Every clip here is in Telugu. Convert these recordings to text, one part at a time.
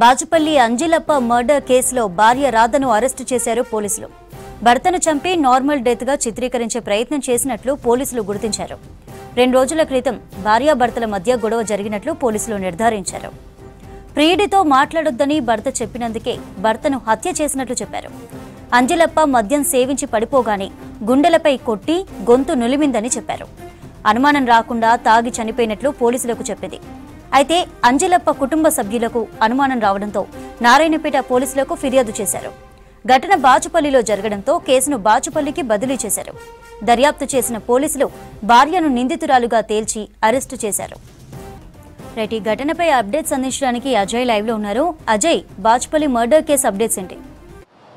బాచుపల్లి అంజిలప్ప మర్డర్ కేసులో భార్య రాధను అరెస్టు చేశారు పోలీసులు. భర్తను చంపి నార్మల్ డెత్ గా చిత్రీకరించే ప్రయత్నం చేసినట్లు పోలీసులు గుర్తించారు. 2 రోజుల క్రితం భార్యాభర్తల మధ్య గొడవ జరిగినట్లు పోలీసులు నిర్ధారించారు. ప్రియుడితో మాట్లాడొద్దని భర్త చెప్పినందుకే భర్తను హత్య చేసినట్లు చెప్పారు. అంజిలప్ప మద్యం సేవించి పడిపోగానే గుండెలపై కొట్టి గొంతు నులిమిందని చెప్పారు. అనుమానం రాకుండా తాగి చనిపోయినట్లు పోలీసులకు చెప్పింది. అయితే అంజిలప్ప కుటుంబ సభ్యులకు అనుమానం రావడంతో నారాయణపేట పోలీసులకు ఫిర్యాదు చేశారు. ఘటన బాచుపల్లిలో జరగడంతో కేసును బాచుపల్లికి బదిలీ చేశారు. దర్యాప్తు చేసిన పోలీసులు భార్యను నిందితురాలుగా తేల్చి అరెస్టు చేశారు. రైట్, ఈ ఘటనపై అప్డేట్స్ అందించడానికి అజయ్ లైవ్ లో ఉన్నారు. Ajay, Bachupally murder case updates ఏంటి?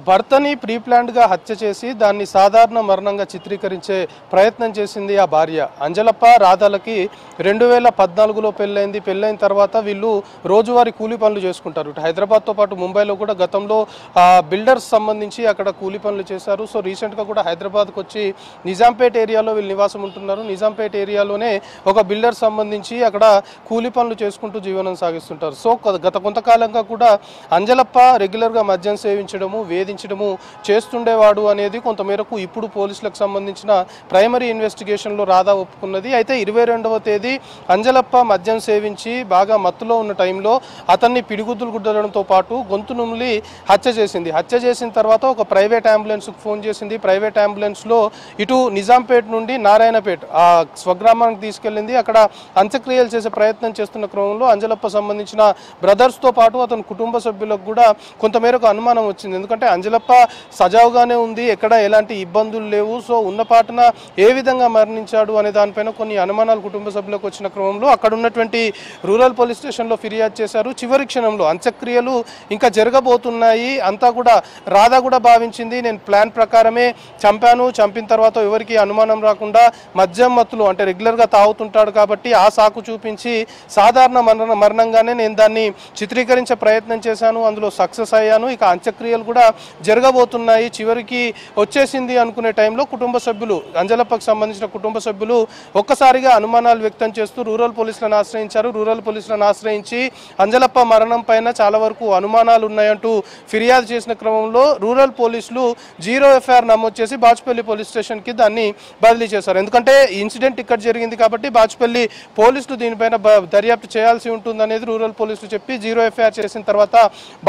భర్తని ప్రీప్లాన్డ్గా హత్య చేసి దాన్ని సాధారణ మరణంగా చిత్రీకరించే ప్రయత్నం చేసింది ఆ భార్య. అంజలప్ప రాధాలకి 2014లో పెళ్ళైంది. పెళ్ళైన తర్వాత వీళ్ళు రోజువారీ కూలీ పనులు చేసుకుంటారు. హైదరాబాద్తో పాటు ముంబైలో కూడా గతంలో బిల్డర్స్ సంబంధించి అక్కడ కూలీ పనులు చేశారు. సో రీసెంట్గా కూడా హైదరాబాద్కి వచ్చి నిజాంపేట్ ఏరియాలో వీళ్ళు నివాసం ఉంటున్నారు. నిజాంపేట్ ఏరియాలోనే ఒక బిల్డర్ సంబంధించి అక్కడ కూలీ పనులు చేసుకుంటూ జీవనం సాగిస్తుంటారు. సో గత కొంతకాలంగా కూడా అంజలప్ప రెగ్యులర్గా మద్యం సేవించడము, వేధించడము చేస్తుండేవాడు అనేది కొంతమేరకు ఇప్పుడు పోలీసులకు సంబంధించిన ప్రైమరీ ఇన్వెస్టిగేషన్లో రాధా ఒప్పుకున్నది. అయితే 22వ తేదీ అంజలప్ప మద్యం సేవించి బాగా మత్తులో ఉన్న టైంలో అతన్ని పిడిగుద్దులు గుద్దడంతో పాటు గొంతు నుమిలి హత్య చేసింది. హత్య చేసిన తర్వాత ఒక ప్రైవేట్ అంబులెన్స్కు ఫోన్ చేసింది. ప్రైవేట్ అంబులెన్స్లో ఇటు నిజాంపేట్ నుండి నారాయణపేట్ ఆ స్వగ్రామానికి తీసుకెళ్ళింది. అక్కడ అంత్యక్రియలు చేసే ప్రయత్నం చేస్తున్న క్రమంలో అంజలప్ప సంబంధించిన బ్రదర్స్తో పాటు అతని కుటుంబ సభ్యులకు కూడా కొంతమేరకు అనుమానం వచ్చింది. ఎందుకంటే అంజలప్ప సజావుగానే ఉంది, ఎక్కడ ఎలాంటి ఇబ్బందులు లేవు. సో ఉన్నపాటున ఏ విధంగా మరణించాడు అనే దానిపైన కొన్ని అనుమానాలు కుటుంబ సభ్యులకు వచ్చిన క్రమంలో అక్కడ ఉన్నటువంటి రూరల్ పోలీస్ స్టేషన్లో ఫిర్యాదు చేశారు. చివరి క్షణంలో అంత్యక్రియలు ఇంకా జరగబోతున్నాయి అంతా కూడా రాధా కూడా భావించింది, నేను ప్లాన్ ప్రకారమే చంపాను, చంపిన తర్వాత ఎవరికి అనుమానం రాకుండా మద్యం మత్తులు అంటే రెగ్యులర్గా తాగుతుంటాడు కాబట్టి ఆ సాకు చూపించి సాధారణ మరణంగానే నేను దాన్ని చిత్రీకరించే ప్రయత్నం చేశాను, అందులో సక్సెస్ అయ్యాను, ఇక అంత్యక్రియలు కూడా జరగబోతున్నాయి, చివరికి వచ్చేసింది అనుకునే టైంలో కుటుంబ సభ్యులు అంజలప్పకు సంబంధించిన కుటుంబ సభ్యులు ఒక్కసారిగా అనుమానాలు వ్యక్తం చేస్తూ రూరల్ పోలీసులను ఆశ్రయించారు. రూరల్ పోలీసులను ఆశ్రయించి అంజలప్ప మరణం పైన చాలా వరకు అనుమానాలు ఉన్నాయంటూ ఫిర్యాదు చేసిన క్రమంలో రూరల్ పోలీసులు 0 ఎఫ్ఐఆర్ నమోదు చేసి బాచుపల్లి పోలీస్ స్టేషన్కి దాన్ని బదిలీ చేశారు. ఎందుకంటే ఇన్సిడెంట్ ఇక్కడ జరిగింది కాబట్టి బాచుపల్లి పోలీసులు దీనిపైన దర్యాప్తు చేయాల్సి ఉంటుందనేది రూరల్ పోలీసులు చెప్పి 0 ఎఫ్ఐఆర్ చేసిన తర్వాత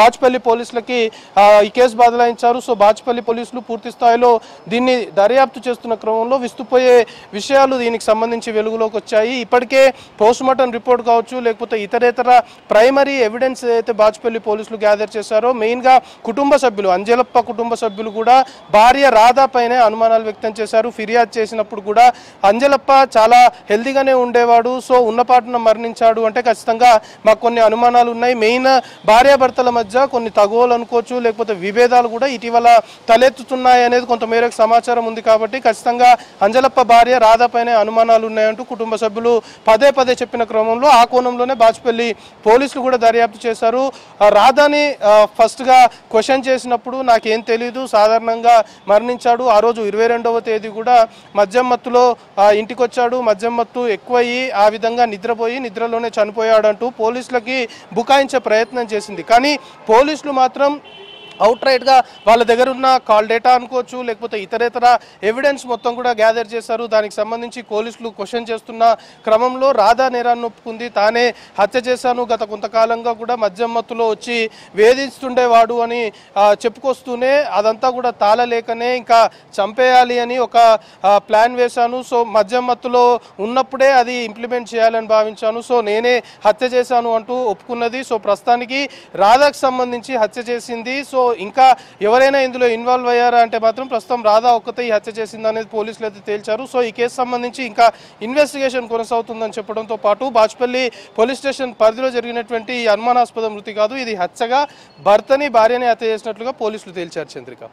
బాచుపల్లి పోలీసులకి ఈ కేసు బదలాయించారు. సో బాచుపల్లి పోలీసులు పూర్తి స్థాయిలో దీన్ని దర్యాప్తు చేస్తున్న క్రమంలో విస్తుపోయే విషయాలు దీనికి సంబంధించి వెలుగులోకి వచ్చాయి. ఇప్పటికే పోస్ట్మార్టం రిపోర్ట్ కావచ్చు, లేకపోతే ఇతరేతర ప్రైమరీ ఎవిడెన్స్ అయితే బాచుపల్లి పోలీసులు గ్యాదర్ చేశారో మెయిన్గా కుటుంబ సభ్యులు అంజలప్ప కుటుంబ సభ్యులు కూడా భార్య రాధా పైనే అనుమానాలు వ్యక్తం చేశారు. ఫిర్యాదు చేసినప్పుడు కూడా అంజలప్ప చాలా హెల్దీగానే ఉండేవాడు, సో ఉన్నపాటున మరణించాడు అంటే ఖచ్చితంగా మాకు కొన్ని అనుమానాలు ఉన్నాయి. మెయిన్ భార్యాభర్తల మధ్య కొన్ని తగువలు అనుకోవచ్చు, లేకపోతే విభేదాలు కూడా ఇటీవల తలెత్తుతున్నాయి అనేది కొంతమేరకు సమాచారం ఉంది. కాబట్టి ఖచ్చితంగా అంజలప్ప భార్య రాధా పైనే అనుమానాలు ఉన్నాయంటూ కుటుంబ సభ్యులు పదే చెప్పిన క్రమంలో ఆ కోణంలోనే బాచుపల్లి పోలీసులు కూడా దర్యాప్తు చేశారు. రాధాని ఫస్ట్గా క్వశ్చన్ చేసినప్పుడు నాకేం తెలీదు, సాధారణంగా మరణించాడు, ఆ రోజు 22వ తేదీ కూడా మద్యం మత్తులో ఇంటికి వచ్చాడు, మద్యం మత్తు ఎక్కువయ్యి ఆ విధంగా నిద్రపోయి నిద్రలోనే చనిపోయాడంటూ పోలీసులకి బుకాయించే ప్రయత్నం చేసింది. కానీ పోలీసులు మాత్రం అవుట్రైట్గా వాళ్ళ దగ్గర ఉన్న కాల్ డేటా అనుకోవచ్చు, లేకపోతే ఇతరేతర ఎవిడెన్స్ మొత్తం కూడా గ్యాదర్ చేశారు. దానికి సంబంధించి పోలీసులు క్వశ్చన్ చేస్తున్న క్రమంలో రాధా నేరాన్ని ఒప్పుకుంది, తానే హత్య చేశాను, గత కొంతకాలంగా కూడా మద్యం మత్తులో వచ్చి వేధిస్తుండేవాడు అని చెప్పుకొస్తూనే అదంతా కూడా తాళలేకనే ఇంకా చంపేయాలి అని ఒక ప్లాన్ వేశాను. సో మద్యం మత్తులో ఉన్నప్పుడే అది ఇంప్లిమెంట్ చేయాలని భావించాను, సో నేనే హత్య చేశాను అంటూ ఒప్పుకున్నది. సో ప్రస్తుతానికి రాధాకు సంబంధించి హత్య చేసింది. సో ఇంకా ఎవరైనా ఇందులో ఇన్వాల్వ్ అయ్యారా అంటే మాత్రం ప్రస్తుతం రాధా ఒక్కతే ఈ హత్య చేసింది అనేది పోలీసులు అయితే తేల్చారు. సో ఈ కేసు సంబంధించి ఇంకా ఇన్వెస్టిగేషన్ కొనసాగుతుందని చెప్పడంతో పాటు బాచుపల్లి పోలీస్ స్టేషన్ పరిధిలో జరిగినటువంటి ఈ అనుమానాస్పద మృతి కాదు, ఇది హత్యగా భర్తని భార్యని హత్య చేసినట్లుగా పోలీసులు తేల్చారు. చంద్రిక.